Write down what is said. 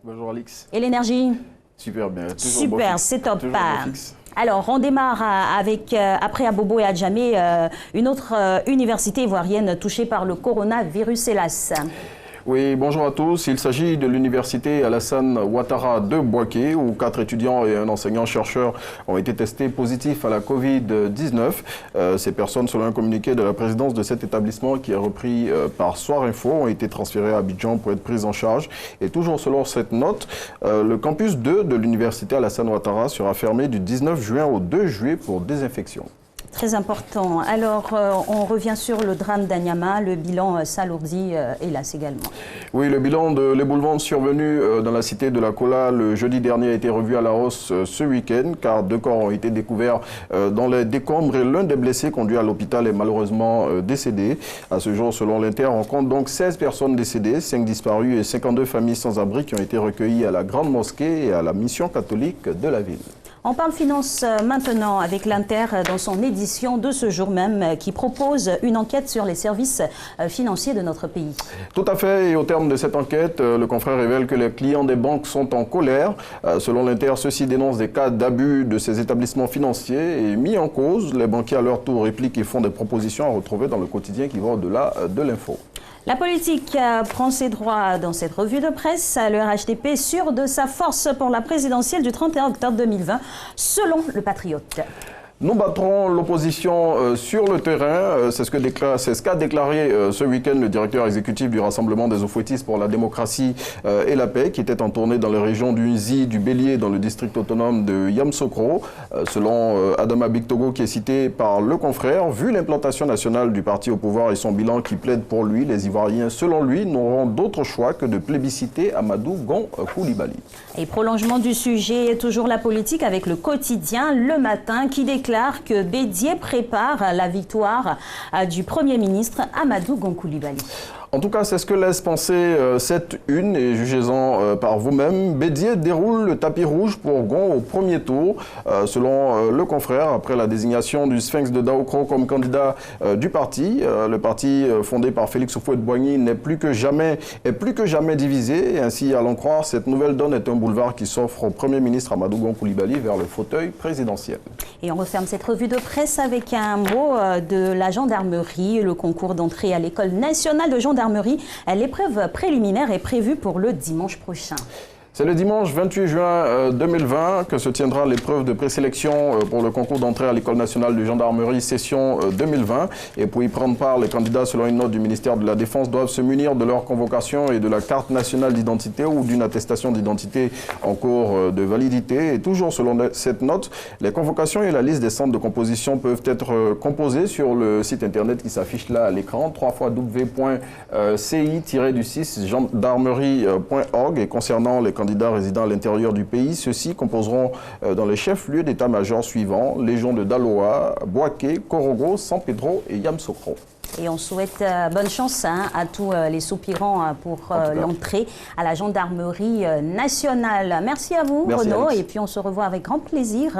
Bonjour Alix. Et l'énergie? Super bien. Super, c'est top. Fixe. Alors, on démarre avec, après Abobo et Adjamé, une autre université ivoirienne touchée par le coronavirus, hélas. Oui, bonjour à tous. Il s'agit de l'université Alassane Ouattara de Bouaké, où 4 étudiants et un enseignant-chercheur ont été testés positifs à la Covid-19. Ces personnes, selon un communiqué de la présidence de cet établissement qui est repris par Soir Info, ont été transférées à Abidjan pour être prises en charge. Et toujours selon cette note, le campus 2 de l'université Alassane Ouattara sera fermé du 19 juin au 2 juillet pour désinfection. Très important. Alors, on revient sur le drame d'Anyama. Le bilan s'alourdit, hélas également. Oui, le bilan de l'éboulement survenu dans la cité de la Kola le jeudi dernier a été revu à la hausse ce week-end, car 2 corps ont été découverts dans les décombres et l'un des blessés conduit à l'hôpital est malheureusement décédé. À ce jour, selon l'Inter, on compte donc 16 personnes décédées, 5 disparus et 52 familles sans abri qui ont été recueillies à la Grande Mosquée et à la Mission catholique de la ville. On parle finance maintenant avec l'Inter dans son édition de ce jour même qui propose une enquête sur les services financiers de notre pays. Tout à fait, et au terme de cette enquête, le confrère révèle que les clients des banques sont en colère. Selon l'Inter, ceux-ci dénoncent des cas d'abus de ces établissements financiers et mis en cause, les banquiers à leur tour répliquent et font des propositions à retrouver dans le quotidien qui va au-delà de l'info. La politique prend ses droits dans cette revue de presse. Le RHDP sûr de sa force pour la présidentielle du 31 octobre 2020, selon le Patriote. Nous battrons l'opposition sur le terrain. C'est ce qu'a déclaré ce week-end le directeur exécutif du Rassemblement des Oufouettistes pour la démocratie et la paix, qui était en tournée dans les régions du Nzi, du Bélier, dans le district autonome de Yamsokro. Selon Adama Bictogo, qui est cité par le confrère, vu l'implantation nationale du parti au pouvoir et son bilan qui plaide pour lui, les Ivoiriens, selon lui, n'auront d'autre choix que de plébisciter Amadou Gon Coulibaly. Et prolongement du sujet, toujours la politique avec le quotidien Le Matin qui déclare que Bédié prépare la victoire du Premier ministre Amadou Gon Coulibaly. En tout cas, c'est ce que laisse penser cette une, et jugez-en par vous-même. Bédié déroule le tapis rouge pour Gon au premier tour. Selon le confrère, après la désignation du Sphinx de Daokro comme candidat du parti, le parti fondé par Félix Houphouët-Boigny est plus que jamais divisé. Et ainsi, à l'en croire, cette nouvelle donne est un boulevard qui s'offre au Premier ministre Amadou Gon Coulibaly vers le fauteuil présidentiel. Et on referme cette revue de presse avec un mot de la gendarmerie. Le concours d'entrée à l'École nationale de gendarmerie. L'épreuve préliminaire est prévue pour le dimanche prochain. C'est le dimanche 28 juin 2020 que se tiendra l'épreuve de présélection pour le concours d'entrée à l'École nationale de gendarmerie session 2020. Et pour y prendre part, les candidats, selon une note du ministère de la Défense, doivent se munir de leur convocation et de la carte nationale d'identité ou d'une attestation d'identité en cours de validité. Et toujours selon cette note, les convocations et la liste des centres de composition peuvent être composées sur le site internet qui s'affiche là à l'écran, www.ci-6 gendarmerie.org. Et concernant les candidats résidant à l'intérieur du pays, ceux-ci composeront dans les chefs-lieux d'état-major suivants: Légion de Daloa, Bouaké, Korogo, San Pedro et Yamsokro. Et on souhaite bonne chance à tous les soupirants pour l'entrée à la gendarmerie nationale. Merci à vous, Renaud, et puis on se revoit avec grand plaisir.